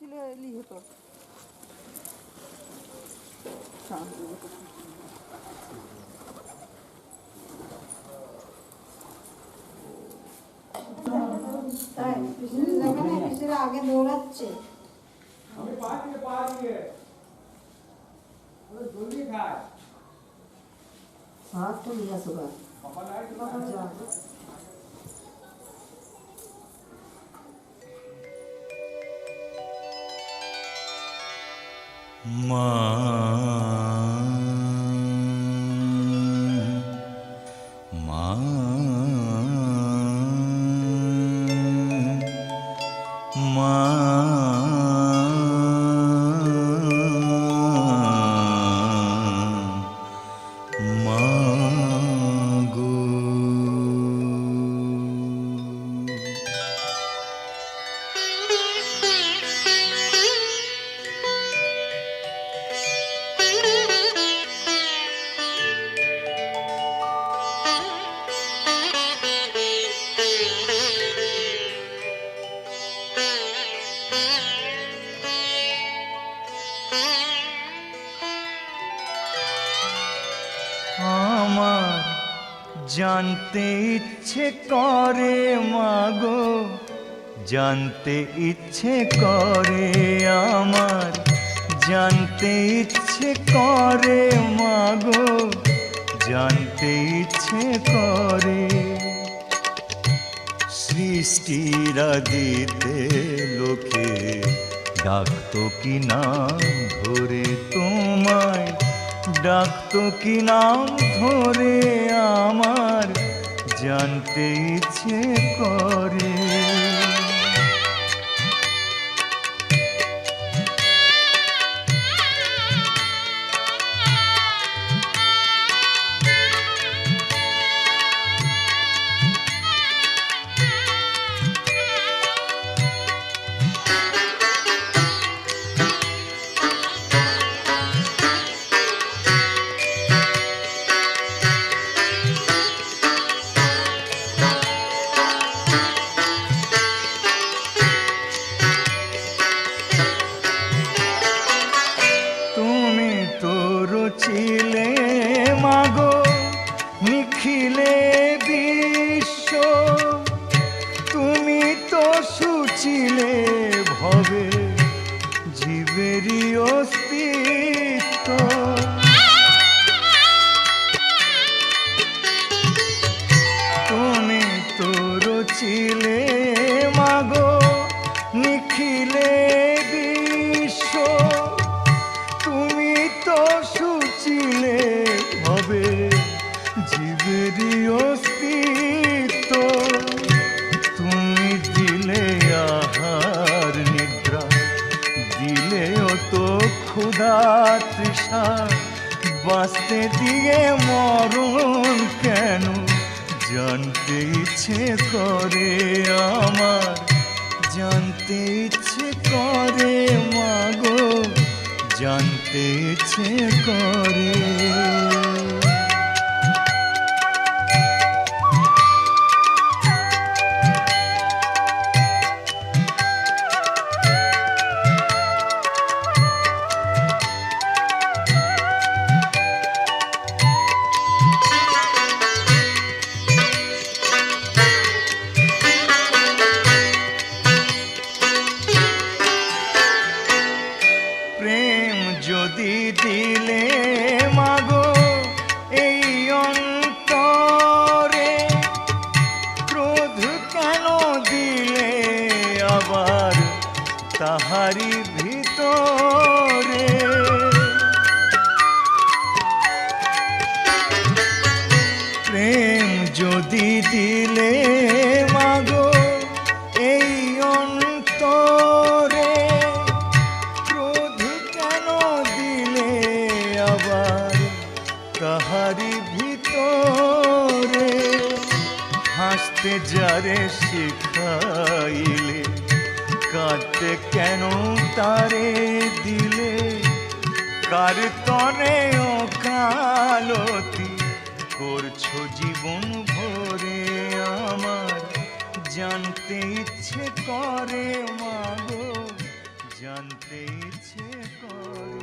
দিলে এলি হতো। আগে দৌড়াচ্ছে ভাত তো নিয়ে আসো মা মা মা মা গো আমার জানতে ইচ্ছে করে মাগো, জানতে ইচ্ছে করে আমার, জানতে ইচ্ছে করে মাগো, জানতে ইচ্ছে করে সৃষ্টিরা দিতে লোকে ডাকতো কি নাম ধরে তোমায়, ডাকতো কি নাম ধরে আমার জানতে ইচ্ছে করে ছিলে মাগো নিখিলে বিশ্ব, তুমি তো সুছিলে ভবে জীবেরই অস্তিত্ব, তুমি তো রচিলে মাগো নিখিলে বিশ্ব, তুমি তো সুচিলে হবে জীবেরই অস্তিত্ব, তুমি দিলে আহার নিদ্রা, দিলেও তো ক্ষুধা তৃষা, বাঁচতে দিয়ে মরণ কেন জানতে ইচ্ছে করে আমার, জানতে ইচ্ছে করে মাগো, জানতে ইচ্ছে করে প্রেম যদি দিলে মাগো এই অন্তরে, ক্রোধ কেন দিলে আবার তাহারি ভিতরে, প্রেম যদি দিলে মাগো এই অন্তরে, তাহারি ভিতরে হাসতে যারে শিখাইলে, কাঁদতে কেন তারে দিলে, কার তনে ওকালতি করছো জীবন ভরে আমার, জানতে ইচ্ছে করে মাগো। জানতে ইচ্ছে করে।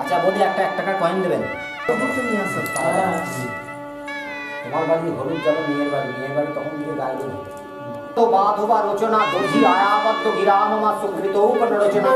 আচ্ছা বলি, একটা 1 টাকার কয়েন দেবেন। তোমার বাড়ি হলুদ যাবে, মেয়ের বাড়ি তখন দিকে গাইল তো বাধবা রচনা দর্জি আয়াবদ্ধ গিরামমা সুকৃত উপর রচনা।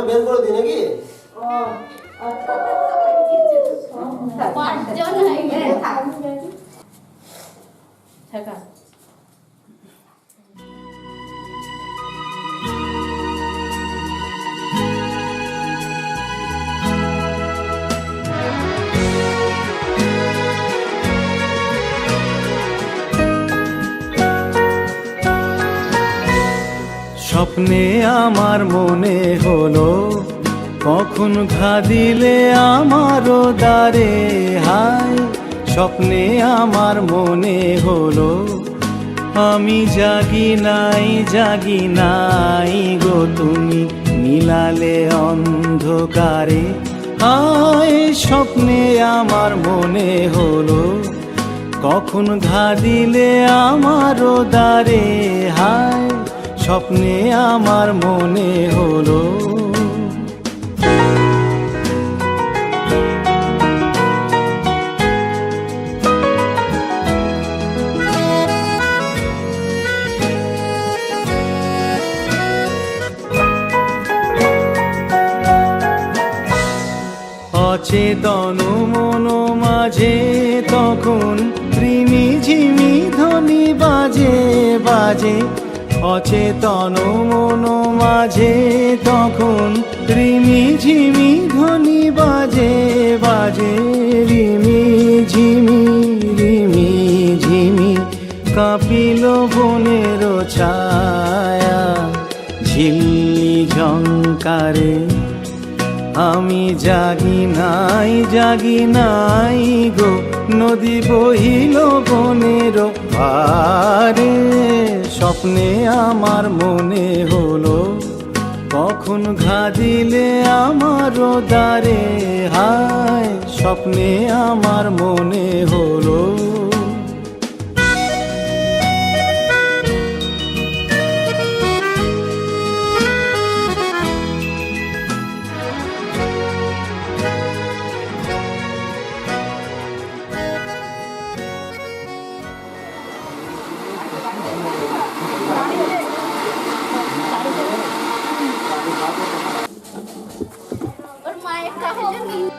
বের করে দিই নাকি? স্বপ্নে আমার মনে হলো কখন ঘা দিলে আমারও দ্বারে হায়। স্বপ্নে আমার মনে হলো আমি জাগি নাই গো তুমি মিলালে অন্ধকারে হায়। স্বপ্নে আমার মনে হলো কখন ঘা দিলে আমারও দ্বারে হায়। স্বপ্নে আমার মনে হলো অচেতন মন মাঝে তখন রিমিঝিমি ধ্বনি বাজে বাজে। অচেতন মন মাঝে তখন রিমি ঝিমি ধ্বনি বাজে বাজে রিমি ঝিমি কাঁপিল বনের ছায়া ঝিল্লি ঝংকারে আমি জাগি নাই গো নদী বহিল বনের পারে স্বপ্নে আমার মনে হলো কখন ঘা দিলে আমার দ্বারে হায় স্বপ্নে আমার মনে হলো ওর মায়ের কাছে নিয়ে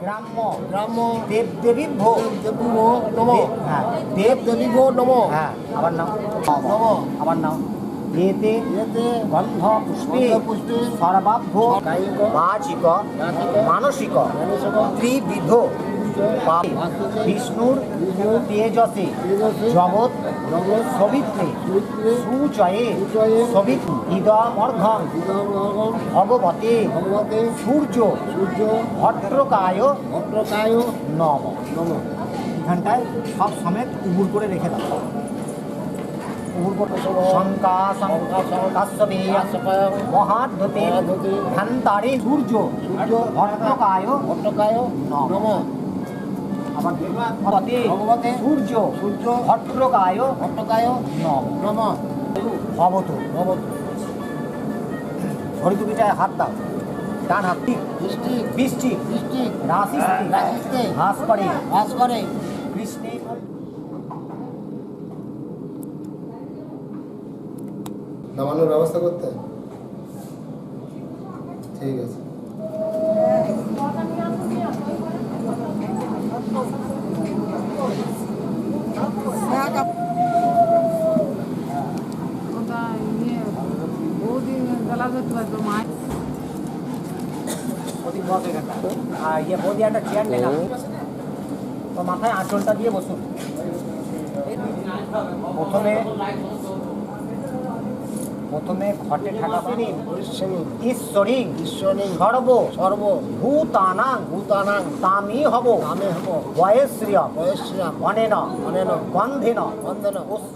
গ্রাম্য গ্রাম্য দেবদেবী ভোগ দেবীভো নম হ্যাঁ দেবদেবীভো নম হ্যাঁ আবার নাম নম আবার নাম এতে এতে গন্ধ পুষ্পে গন্ধপুষ্পে সর্বাভ্য কায়িক বাচিক বাচিক মানসিক মানসিক ত্রিবিধ পাপ বিষ্ণুর তেজসে তেজসে জগৎ জগৎ সবিত্রে সবিত্রে সুচয়ে সুচয়ে সবিত ইদমর্ঘং ইদমর্ঘং ভগবতে ভগবতে সূর্য সূর্য ভদ্রকায় ভদ্রকায় নম নম এখানটায় সব সমেত উবুর করে রেখে দাও উবুর করে শঙ্কা কাশ্যপে মহাদ্যতে মহাদ্যতে ধ্যান্তারে সূর্য সূর্য ভদ্রকায় ভদ্রকায় নম নম আবার ভগবতে ভগবতে সূর্য সূর্য ভদ্রকায় ভদ্রকায় নম নম ভবত ভবত হরিদুবিটায় হাত দাও ডান হাত বৃষ্টি বৃষ্টি বৃষ্টি রাশিস্তে রাশিস্তে হাস করে বাস করে কৃষ্ণে নামানোর ব্যবস্থা করতে ঠিক আছে। প্রদীপ বস এখানটা আর ইয়ে বৌদি একটা চেয়ার নেই না তো মাথায় আঁচলটা দিয়ে বসুন প্রথমে ঘটে ঠাকাবেন ঈশ্বরী সর্ব সর্ব ভূতানাং ভূতানাং তামি হব নামে হব বয়শ্রিয় বয়শ্রাম অনেন অনেন গন্ধেন বন্ধন উৎস